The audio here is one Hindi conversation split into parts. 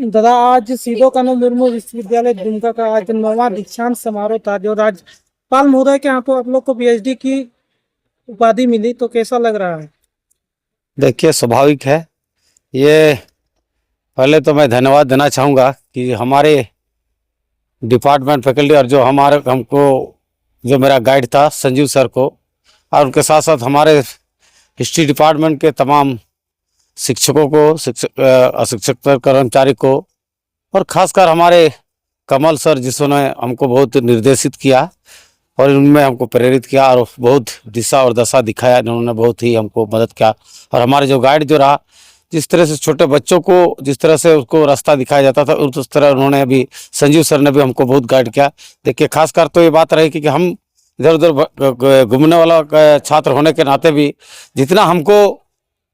दादा, आज सीधो कानू मुर्मू विश्वविद्यालय दुमका का आज 9वां दीक्षांत समारोह था, जो राज्यपाल महोदय के हाथों आप लोग को पीएचडी की उपाधि मिली, तो कैसा लग रहा है? देखिए, स्वाभाविक है ये। पहले तो मैं धन्यवाद देना चाहूँगा कि हमारे डिपार्टमेंट फैकल्टी और जो हमारे हमको जो मेरा गाइड था संजीव सर को, और उनके साथ साथ हमारे हिस्ट्री डिपार्टमेंट के तमाम शिक्षकों को, अशिक्षक कर्मचारी को, और ख़ासकर हमारे कमल सर जिन्होंने हमको बहुत निर्देशित किया और उनमें हमको प्रेरित किया और बहुत दिशा और दशा दिखाया। इन्होंने बहुत ही हमको मदद किया। और हमारे जो गाइड जो रहा, जिस तरह से छोटे बच्चों को जिस तरह से उसको रास्ता दिखाया जाता था, उस तरह उन्होंने भी, संजीव सर ने भी हमको बहुत गाइड किया। देखिए, खासकर तो ये बात रही कि हम इधर उधर घूमने वाला छात्र होने के नाते भी जितना हमको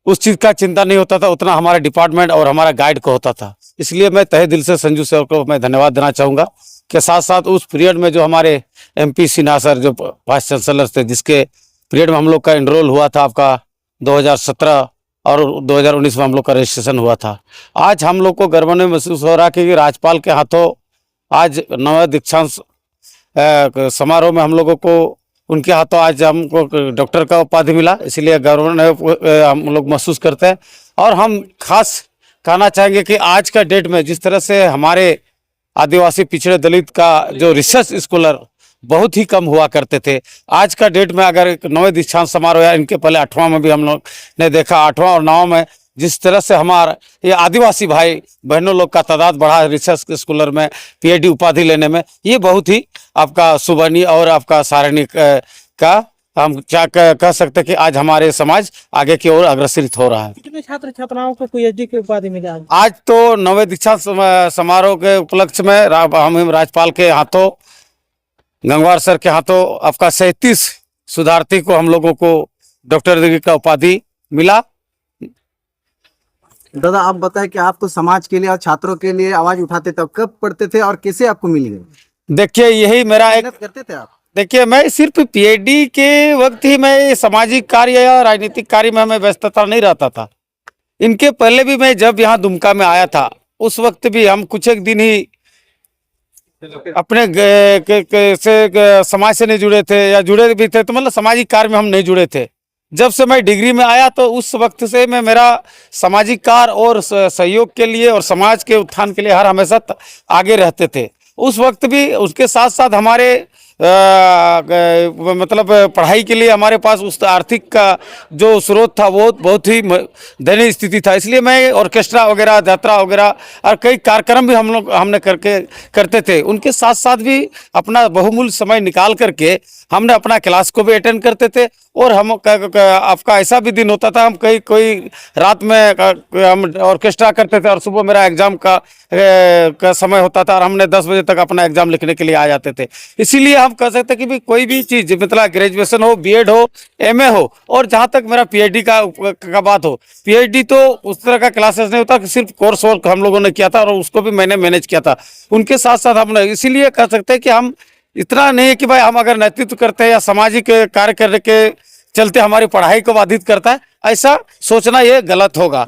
उस चीज़ का चिंता नहीं होता था, उतना हमारे डिपार्टमेंट और हमारा गाइड को होता था। इसलिए मैं तहे दिल से संजू सर को मैं धन्यवाद देना चाहूँगा। के साथ साथ उस पीरियड में जो हमारे MP सिन्हा सर जो वाइस चांसलर थे, जिसके पीरियड में हम लोग का एनरोल हुआ था आपका 2017 और 2019 में हम लोग का रजिस्ट्रेशन हुआ था। आज हम लोग को गर्व महसूस हो रहा है कि राज्यपाल के हाथों आज 9वें दीक्षांत समारोह में हम लोगों को, उनके हाथों आज हमको डॉक्टर का उपाधि मिला। इसलिए गर्व हम लोग महसूस करते हैं। और हम खास कहना चाहेंगे कि आज का डेट में जिस तरह से हमारे आदिवासी पिछड़े दलित का जो रिसर्च स्कॉलर बहुत ही कम हुआ करते थे, आज का डेट में अगर 9वें दीक्षांत समारोह या इनके पहले 8वां में भी हम लोग ने देखा, 8वां और 9वां में जिस तरह से हमारा ये आदिवासी भाई बहनों लोग का तादाद बढ़ा रिसर्च स्कॉलर में PhD उपाधि लेने में, ये बहुत ही आपका शुभनीय और आपका सराहनीय का हम क्या कह सकते हैं कि आज हमारे समाज आगे की ओर अग्रसरित हो रहा है। कितने छात्र छात्राओं को पीएचडी की उपाधि मिली आज तो 9वें दीक्षांत समारोह के उपलक्ष्य में हम राज्यपाल के हाथों, गंगवार सर के हाथों आपका 37 शोधार्थी को हम लोगों को डॉक्टर डिग्री का उपाधि मिला। दादा, आप बताएं कि आप तो समाज के लिए और छात्रों के लिए आवाज उठाते थे, कब पढ़ते थे और कैसे आपको मिल गए? देखिए, यही मेरा एक करते थे आप? देखिए, मैं सिर्फ PhD के वक्त ही मैं सामाजिक कार्य या राजनीतिक कार्य में हमें व्यस्तता नहीं रहता था। इनके पहले भी मैं जब यहाँ दुमका में आया था, उस वक्त भी हम कुछ एक दिन ही अपने समाज से नहीं जुड़े थे, या जुड़े भी थे तो मतलब सामाजिक कार्य में हम नहीं जुड़े थे। जब से मैं डिग्री में आया तो उस वक्त से मैं मेरा सामाजिक कार्य और सहयोग के लिए और समाज के उत्थान के लिए हर हमेशा आगे रहते थे। उस वक्त भी उसके साथ साथ हमारे मतलब पढ़ाई के लिए हमारे पास उस आर्थिक का जो स्रोत था वो बहुत ही दयनीय स्थिति था। इसलिए मैं ऑर्केस्ट्रा वगैरह, यात्रा वगैरह और कई कार्यक्रम भी हमने करते थे। उनके साथ साथ भी अपना बहुमूल्य समय निकाल करके हमने अपना क्लास को भी अटेंड करते थे। और हम आपका ऐसा भी दिन होता था, हम कोई रात में हम ऑर्केस्ट्रा करते थे और सुबह मेरा एग्जाम का समय होता था और हमने 10 बजे तक अपना एग्जाम लिखने के लिए आ जाते थे। इसीलिए हम कह सकते हैं कि भी कोई भी चीज़, मतलब ग्रेजुएशन हो, BEd हो, MA हो, और जहाँ तक मेरा PhD का बात हो, PhD तो उस तरह का क्लासेस नहीं होता कि सिर्फ कोर्स वर्क हम लोगों ने किया था और उसको भी मैंने मैनेज किया था। उनके साथ साथ हमने, इसीलिए कह सकते हैं कि हम इतना नहीं है कि भाई हम अगर नेतृत्व करते हैं या सामाजिक कार्य करने के चलते हमारी पढ़ाई को बाधित करता है, ऐसा सोचना ये गलत होगा।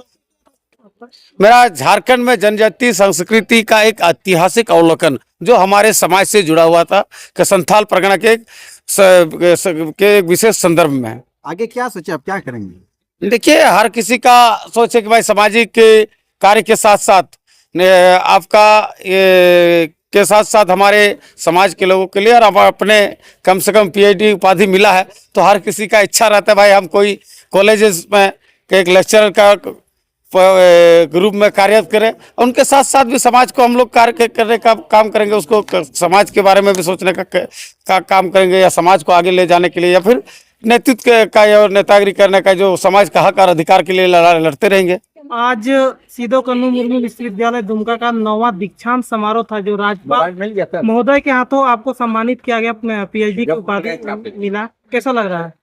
मेरा झारखंड में जनजातीय संस्कृति का एक ऐतिहासिक अवलोकन जो हमारे समाज से जुड़ा हुआ था कि संथाल परगना के विशेष संदर्भ में। आगे क्या सोचे, आप क्या करेंगे? देखिए, हर किसी का सोच है कि भाई सामाजिक कार्य के साथ साथ आपका के साथ साथ हमारे समाज के लोगों के लिए, और अपने कम से कम PhD उपाधि मिला है तो हर किसी का इच्छा रहता है भाई हम कोई कॉलेजेस में एक लेक्चरर का ग्रुप में कार्यरत करें। उनके साथ साथ भी समाज को हम लोग कार्य करने का काम करेंगे, उसको समाज के बारे में भी सोचने का काम करेंगे, या समाज को आगे ले जाने के लिए, या फिर नेतृत्व का या नेतागिरी करने का जो समाज का हक और अधिकार के लिए लड़ते रहेंगे। आज सीधो कानू मुर्मू विश्वविद्यालय दुमका का 9वां दीक्षांत समारोह था, जो राज्यपाल महोदय के हाथों आपको सम्मानित किया गया, PhD की उपाधि मिला, कैसा लग रहा है?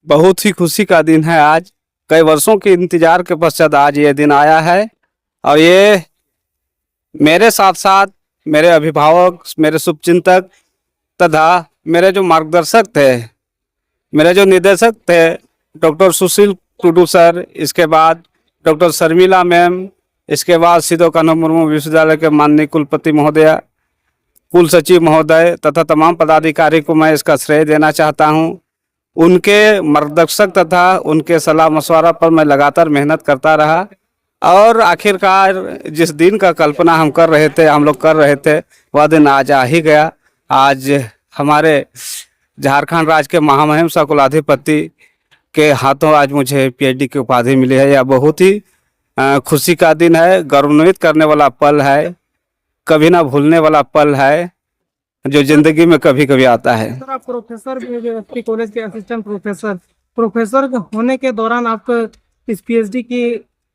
बहुत ही खुशी का दिन है। आज कई वर्षों के इंतजार के पश्चात आज ये दिन आया है, और ये मेरे साथ साथ मेरे अभिभावक, मेरे शुभचिंतक तथा मेरे जो मार्गदर्शक थे, मेरे जो निदेशक थे, डॉक्टर सुशील टुडू सर, इसके बाद डॉक्टर शर्मिला मैम, इसके बाद सिदो कान्हू मुर्मू विश्वविद्यालय के माननीय कुलपति महोदय, कुल सचिव महोदय तथा तमाम पदाधिकारी को मैं इसका श्रेय देना चाहता हूं। उनके मार्गदर्शक तथा उनके सलाह मशवरा पर मैं लगातार मेहनत करता रहा और आखिरकार जिस दिन का कल्पना हम लोग कर रहे थे वह दिन आज आ ही गया। आज हमारे झारखंड राज्य के महामहिम कुलाधिपति के हाथों आज मुझे पीएचडी की उपाधि मिली है। यह बहुत ही खुशी का दिन है, गौरवान्वित करने वाला पल है, कभी ना भूलने वाला पल है जो जिंदगी में कभी कभी आता है। सर आप प्रोफेसर भी हैं, एसपी कॉलेज के असिस्टेंट प्रोफेसर होने के दौरान आप इस पीएचडी की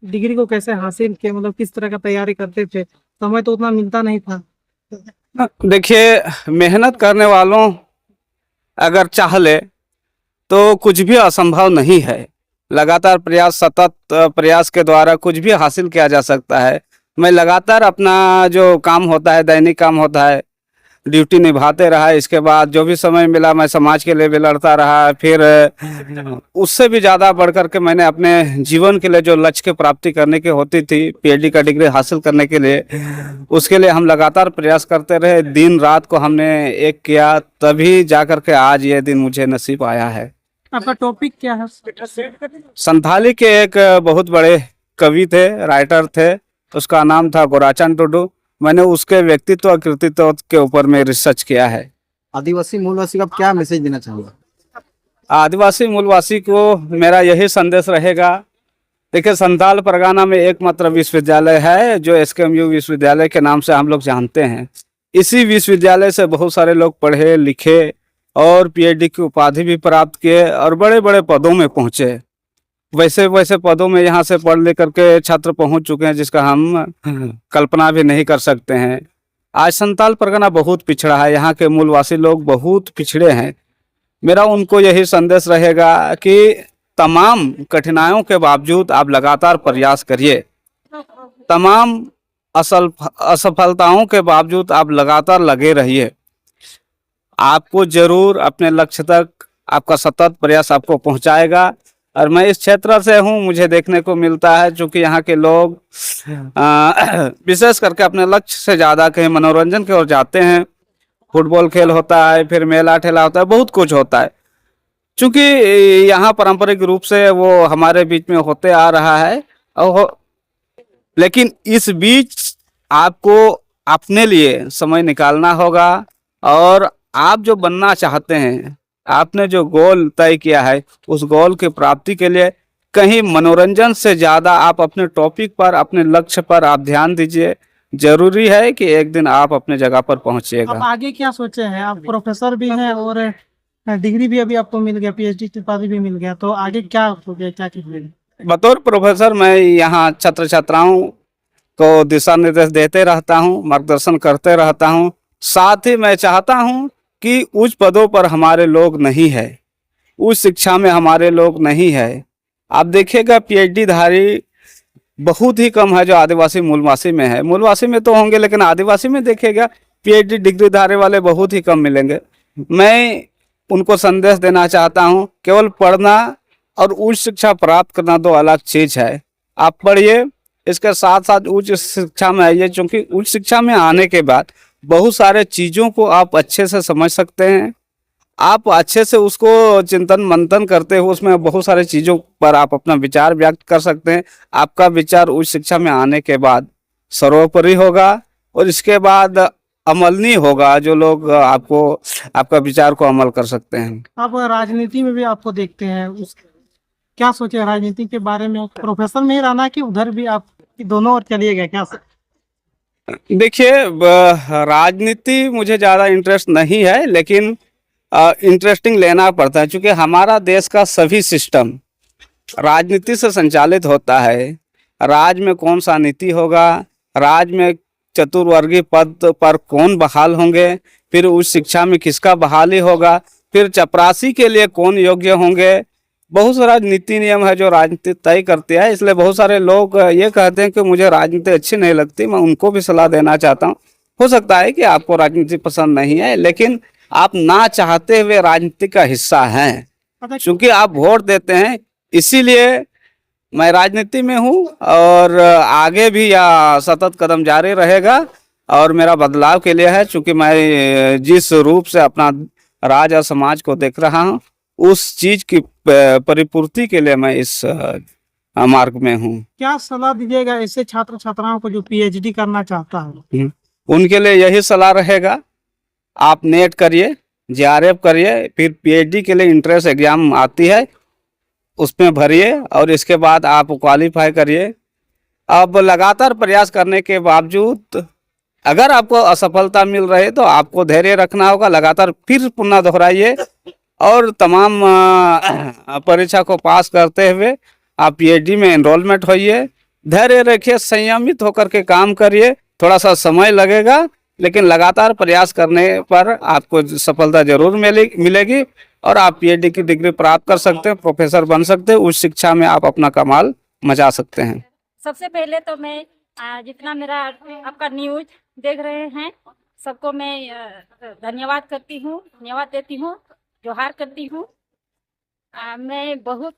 डिग्री को कैसे हासिल किए, मतलब किस तरह का तैयारी करते थे? समय तो उतना मिलता नहीं था। देखिए, मेहनत करने वालों अगर चाह ले तो कुछ भी असंभव नहीं है। लगातार प्रयास, सतत प्रयास के द्वारा कुछ भी हासिल किया जा सकता है। मैं लगातार अपना जो काम होता है, दैनिक काम होता है, ड्यूटी निभाते रहा। इसके बाद जो भी समय मिला मैं समाज के लिए भी लड़ता रहा। फिर उससे भी ज़्यादा बढ़कर के मैंने अपने जीवन के लिए जो लक्ष्य की प्राप्ति करने की होती थी, पीएचडी का डिग्री हासिल करने के लिए, उसके लिए हम लगातार प्रयास करते रहे। दिन रात को हमने एक किया, तभी जाकर के आज ये दिन मुझे नसीब आया है। आपका टॉपिक क्या है? संथाली के एक बहुत बड़े कवि थे, राइटर थे, उसका नाम था गोराचांद टुडू। मैंने उसके व्यक्तित्व और कृतित्व के ऊपर में रिसर्च किया है। आदिवासी मूलवासी को आप क्या मैसेज देना चाहोगे? आदिवासी मूलवासी को मेरा यही संदेश रहेगा। देखिए, संथाल परगना में एकमात्र विश्वविद्यालय है जो एसकेएमयू विश्वविद्यालय के नाम से हम लोग जानते हैं। इसी विश्वविद्यालय से बहुत सारे लोग पढ़े लिखे और पीएचडी की उपाधि भी प्राप्त किए और बड़े बड़े पदों में पहुंचे। वैसे वैसे पदों में यहाँ से पढ़ लेकर के छात्र पहुंच चुके हैं जिसका हम कल्पना भी नहीं कर सकते हैं। आज संथाल परगना बहुत पिछड़ा है, यहाँ के मूलवासी लोग बहुत पिछड़े हैं। मेरा उनको यही संदेश रहेगा कि तमाम कठिनाइयों के बावजूद आप लगातार प्रयास करिए। तमाम असफलताओं के बावजूद आप लगातार लगे रहिए। आपको जरूर अपने लक्ष्य तक आपका सतत प्रयास आपको पहुंचाएगा। और मैं इस क्षेत्र से हूं, मुझे देखने को मिलता है चूंकि यहाँ के लोग विशेष करके अपने लक्ष्य से ज़्यादा कहीं मनोरंजन की ओर जाते हैं। फुटबॉल खेल होता है, फिर मेला ठेला होता है, बहुत कुछ होता है। चूंकि यहाँ पारंपरिक रूप से वो हमारे बीच में होते आ रहा है लेकिन इस बीच आपको अपने लिए समय निकालना होगा और आप जो बनना चाहते हैं, आपने जो गोल तय किया है, उस गोल की प्राप्ति के लिए कहीं मनोरंजन से ज़्यादा आप अपने टॉपिक पर, अपने लक्ष्य पर आप ध्यान दीजिए। जरूरी है कि एक दिन आप अपने जगह पर पहुंचिएगा। आप आगे क्या सोचे हैं? आप प्रोफेसर भी हैं और डिग्री भी अभी आपको मिल गया, पीएचडी की उपाधि भी मिल गया, तो आगे क्या सोचे, क्या कीजिएगा? बतौर प्रोफेसर मैं यहाँ छात्र छात्राओं को दिशा निर्देश देते रहता हूँ, मार्गदर्शन करते रहता हूँ। साथ ही मैं चाहता हूँ कि उच्च पदों पर हमारे लोग नहीं है, उच्च शिक्षा में हमारे लोग नहीं है। आप देखिएगा पीएचडी धारी बहुत ही कम है जो आदिवासी मूलवासी में है। मूलवासी में तो होंगे लेकिन आदिवासी में देखिएगा पीएचडी डिग्री धारे वाले बहुत ही कम मिलेंगे। मैं उनको संदेश देना चाहता हूँ, केवल पढ़ना और उच्च शिक्षा प्राप्त करना दो अलग चीज है। आप पढ़िए, इसके साथ साथ उच्च शिक्षा में आइए, क्योंकि उच्च शिक्षा में आने के बाद बहुत सारे चीज़ों को आप अच्छे से समझ सकते हैं। आप अच्छे से उसको चिंतन मंथन करते हो, उसमें बहुत सारे चीज़ों पर आप अपना विचार व्यक्त कर सकते हैं। आपका विचार उच्च शिक्षा में आने के बाद सर्वोपरि होगा और इसके बाद अमलनीय होगा, जो लोग आपको आपका विचार को अमल कर सकते हैं। आप राजनीति में भी आपको देखते हैं, उस क्या सोचे राजनीति के बारे में? प्रोफेसर में ही रहना कि उधर भी आप दोनों ओर चलिएगा क्या? देखिए, राजनीति मुझे ज़्यादा इंटरेस्ट नहीं है, लेकिन इंटरेस्टिंग लेना पड़ता है, क्योंकि हमारा देश का सभी सिस्टम राजनीति से संचालित होता है। राज्य में कौन सा नीति होगा, राज्य में चतुर्वर्गीय पद पर कौन बहाल होंगे, फिर उच्च शिक्षा में किसका बहाली होगा, फिर चपरासी के लिए कौन योग्य होंगे। बहुत सारा नीति नियम है जो राजनीति तय करती है। इसलिए बहुत सारे लोग ये कहते हैं कि मुझे राजनीति अच्छी नहीं लगती। मैं उनको भी सलाह देना चाहता हूँ, हो सकता है कि आपको राजनीति पसंद नहीं है, लेकिन आप ना चाहते हुए राजनीति का हिस्सा हैं, क्योंकि आप वोट देते हैं। इसीलिए मैं राजनीति में हूँ और आगे भी यह सतत कदम जारी रहेगा और मेरा बदलाव के लिए है, क्योंकि मैं जिस रूप से अपना राज्य और समाज को देख रहा हूँ उस चीज की परिपूर्ति के लिए मैं इस मार्ग में हूँ। क्या सलाह दीजिएगा ऐसे छात्र छात्राओं को जो पीएचडी करना चाहता है? उनके लिए यही सलाह रहेगा, आप नेट करिए, जेआरएफ करिए, फिर पीएचडी के लिए इंट्रेंस एग्जाम आती है उसमें भरिए और इसके बाद आप क्वालिफाई करिए। अब लगातार प्रयास करने के बावजूद अगर आपको असफलता मिल रही है तो आपको धैर्य रखना होगा, लगातार फिर पुनः दोहराइए और तमाम परीक्षा को पास करते हुए आप पीएचडी में एनरोलमेंट होइए। धैर्य रखिए, संयमित होकर के काम करिए, थोड़ा सा समय लगेगा लेकिन लगातार प्रयास करने पर आपको सफलता जरूर मिलेगी और आप पीएचडी की डिग्री प्राप्त कर सकते हैं, प्रोफेसर बन सकते हैं, उच्च शिक्षा में आप अपना कमाल मचा सकते हैं। सबसे पहले तो मैं जितना मेरा आपका न्यूज देख रहे हैं सबको मैं धन्यवाद करती हूँ, धन्यवाद देती हूँ, जोहार करती हूँ। मैं बहुत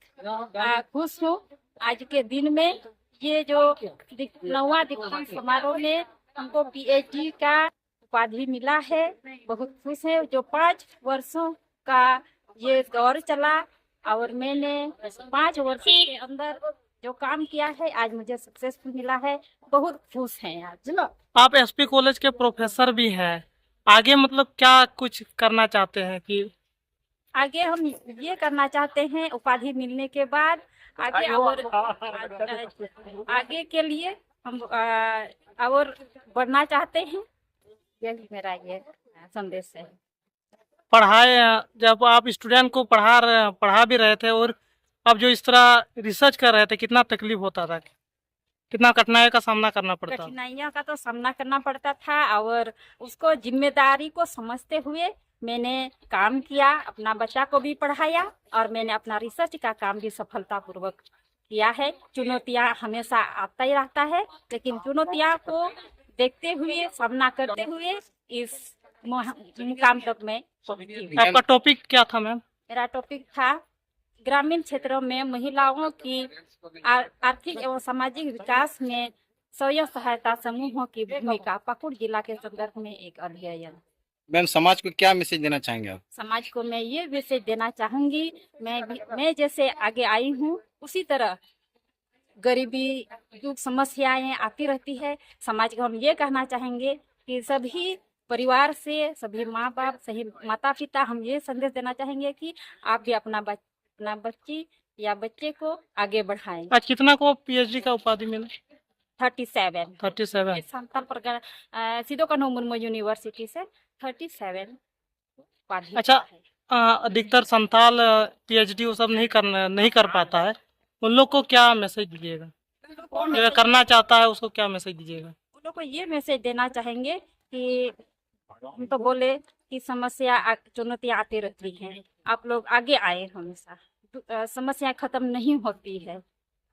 खुश हूँ आज के दिन में। ये जो 9वां दीक्षांत समारोह में हमको पीएचडी का उपाधि मिला है, बहुत खुश है। जो 5 वर्षों का ये दौर चला और मैंने 5 वर्षों के अंदर जो काम किया है आज मुझे सक्सेसफुल मिला है, बहुत खुश हैं आज। आप एसपी कॉलेज के प्रोफेसर भी हैं, आगे मतलब क्या कुछ करना चाहते हैं? कि आगे हम ये करना चाहते हैं उपाधि मिलने के बाद आगे और आगे के लिए हम और बढ़ना चाहते हैं, यही मेरा ये संदेश है। पढ़ाए, जब आप स्टूडेंट को पढ़ा भी रहे थे और अब जो इस तरह रिसर्च कर रहे थे, कितना तकलीफ होता था, कितना कठिनाई का सामना करना पड़ता? कठिनाइयों का तो सामना करना पड़ता था और उसको जिम्मेदारी को समझते हुए मैंने काम किया, अपना बच्चा को भी पढ़ाया और मैंने अपना रिसर्च का काम भी सफलतापूर्वक किया है। चुनौतियां हमेशा आता ही रहता है, लेकिन चुनौतियां को देखते हुए, सामना करते हुए इस मुकाम तक मैं पहुंची। आपका टॉपिक क्या था मैम? मेरा टॉपिक था ग्रामीण क्षेत्रों में महिलाओं की आर्थिक एवं सामाजिक विकास में स्वयं सहायता समूहों की भूमिका, पाकुड़ जिला के संदर्भ में एक अध्ययन। मैम, समाज को क्या मैसेज देना चाहेंगे आप? समाज को मैं ये मैसेज देना चाहूंगी, मैं जैसे आगे आई हूँ उसी तरह गरीबी, दुख, समस्याएं आती रहती है। समाज को हम ये कहना चाहेंगे कि सभी परिवार से, सभी माँ बाप, सही माता पिता, हम ये संदेश देना चाहेंगे कि आप भी अपना बच्ची या बच्चे को आगे बढ़ाएं। आज कितना को पीएचडी का उपाधि मिला? 37 संताल प्रकार सिधो कान्हू मुर्मू यूनिवर्सिटी से 37 उपाधि। अच्छा, अधिकतर संताल पीएचडी वो सब नहीं कर पाता है, उन लोग को क्या मैसेज दीजिएगा? जो करना चाहता है उसको क्या मैसेज दीजिएगा? उन लोग को ये मैसेज देना चाहेंगे कि हम तो बोले कि समस्या, चुनौतियाँ आती रहती हैं, आप लोग आगे आए, हमेशा समस्या खत्म नहीं होती है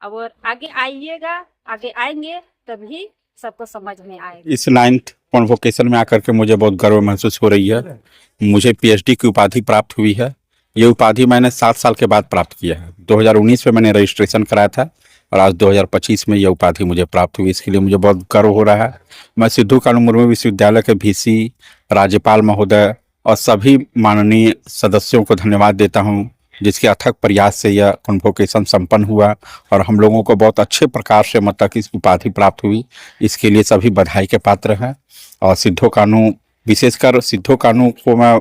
और आगे आइएगा, आगे आएंगे तभी सबको समझ में आएगा। इस 9th कॉन्वोकेशन में आकर के मुझे बहुत गर्व महसूस हो रही है। मुझे पीएचडी की उपाधि प्राप्त हुई है। ये उपाधि मैंने 7 साल के बाद प्राप्त किया है। 2019 में मैंने रजिस्ट्रेशन कराया था और आज 2025 में ये उपाधि मुझे प्राप्त हुई। इसके लिए मुझे बहुत गर्व हो रहा है। मैं सिद्धू कान्हू मुर्मू विश्वविद्यालय के वीसी, राज्यपाल महोदय और सभी माननीय सदस्यों को धन्यवाद देता हूँ, जिसके अथक प्रयास से यह कॉन्वोकेशन संपन्न हुआ और हम लोगों को बहुत अच्छे प्रकार से मतलब इस उपाधि प्राप्त हुई। इसके लिए सभी बधाई के पात्र हैं और सिद्धू कान्हू, विशेषकर सिद्धू कान्हू को मैं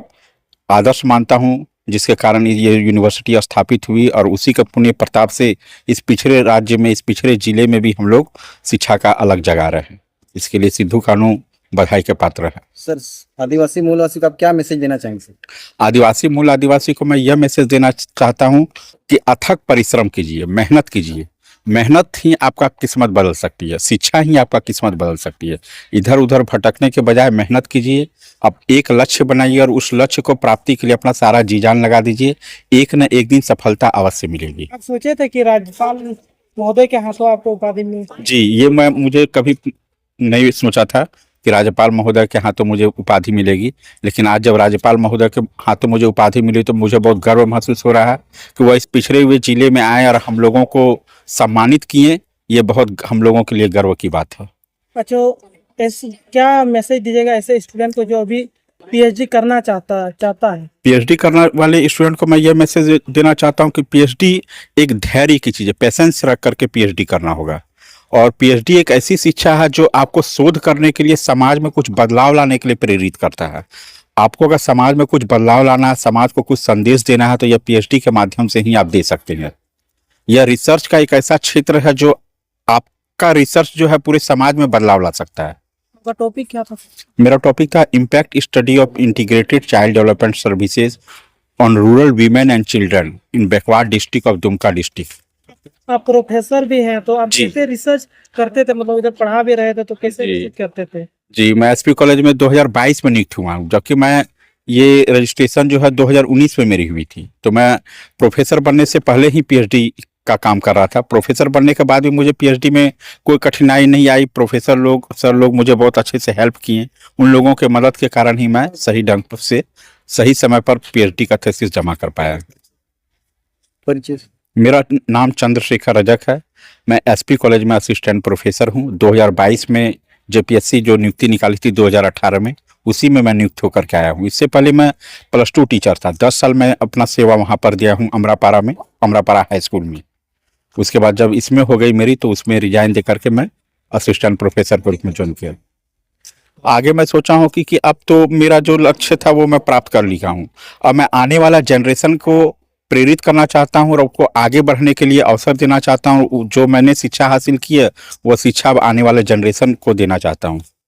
आदर्श मानता हूँ, जिसके कारण ये यूनिवर्सिटी स्थापित हुई और उसी के पुण्य प्रताप से इस पिछड़े राज्य में, इस पिछड़े जिले में भी हम लोग शिक्षा का अलग जगा रहे हैं। इसके लिए सिद्धू कान्हू बधाई के पात्र है। सर, आदिवासी मूलवासी को आप क्या मैसेज देना चाहेंगे सर? आदिवासी को मैं यह मैसेज देना चाहता हूं कि अथक परिश्रम कीजिए, मेहनत कीजिए। मेहनत ही आपका किस्मत बदल सकती है, शिक्षा ही आपका किस्मत बदल सकती है। इधर उधर भटकने के बजाय मेहनत कीजिए, अब एक लक्ष्य बनाइए और उस लक्ष्य को प्राप्ति के लिए अपना सारा जी जान लगा दीजिए। एक न एक दिन सफलता अवश्य मिलेगी। आप सोचे थे कि राज्यपाल महोदय के हाथों आपको उपाधि मिली? जी, ये मुझे कभी नहीं सोचा था कि राज्यपाल महोदय के हाथों मुझे उपाधि मिलेगी, लेकिन आज जब राज्यपाल महोदय के हाथों मुझे उपाधि मिली तो मुझे बहुत गर्व महसूस हो रहा है कि वह इस पिछड़े हुए जिले में आए और हम लोगों को सम्मानित किए। ये बहुत हम लोगों के लिए गर्व की बात है। अच्छा, क्या मैसेज दीजिएगा ऐसे स्टूडेंट को जो अभी पीएचडी करना चाहता है? पीएचडी करने वाले स्टूडेंट को मैं ये मैसेज देना चाहता हूँ कि पीएचडी एक धैर्य की चीज़ है, पेशेंस रख करके पीएचडी करना होगा। और पीएचडी एक ऐसी शिक्षा है जो आपको शोध करने के लिए, समाज में कुछ बदलाव लाने के लिए प्रेरित करता है। आपको अगर समाज में कुछ बदलाव लाना है, समाज को कुछ संदेश देना है, तो यह पीएचडी के माध्यम से ही आप दे सकते हैं। यह रिसर्च का एक ऐसा क्षेत्र है जो आपका रिसर्च जो है पूरे समाज में बदलाव ला सकता है। आपका टॉपिक क्या था? मेरा टॉपिक था impact study of integrated child development services on rural women and children in backward district of Dumka district. आप प्रोफेसर भी हैं, तो आप जी। कैसे रिसर्च करते थे? मतलब इधर पढ़ा भी रहे थे तो कैसे जी। रिसर्च करते थे? जी, मैं एसपी कॉलेज में 2022 में नियुक्त हुआ हूँ, जबकि मैं ये रजिस्ट्रेशन जो है 2019 में मेरी हुई थी। तो मैं प्रोफेसर बनने से पहले ही पीएचडी का काम कर रहा था। प्रोफेसर बनने के बाद भी मुझे पीएचडी में कोई कठिनाई नहीं आई। प्रोफेसर लोग, सर लोग मुझे बहुत अच्छे से हेल्प किए। उन लोगों के मदद के कारण ही मैं सही ढंग से सही समय पर पीएचडी का थीसिस जमा कर पाया। परिचय। मेरा नाम चंद्रशेखर रजक है। मैं एसपी कॉलेज में असिस्टेंट प्रोफेसर हूँ। 2022 में जेपीएससी जो नियुक्ति निकाली थी 2018 में, उसी में मैं नियुक्त होकर के आया हूँ। इससे पहले मैं +2 टीचर था। 10 साल मैं अपना सेवा वहाँ पर दिया हूँ, अमरापारा में, अमरापारा हाई स्कूल में। उसके बाद जब इसमें हो गई मेरी, तो उसमें रिजाइन दे करके मैं असिस्टेंट प्रोफेसर के रूप में ज्वाइन किया। आगे मैं सोचा हूँ कि अब तो मेरा जो लक्ष्य था वो मैं प्राप्त कर लिया हूँ। अब मैं आने वाला जनरेशन को प्रेरित करना चाहता हूँ और उसको आगे बढ़ने के लिए अवसर देना चाहता हूँ। जो मैंने शिक्षा हासिल की है वो शिक्षा अब आने वाले जनरेशन को देना चाहता हूँ।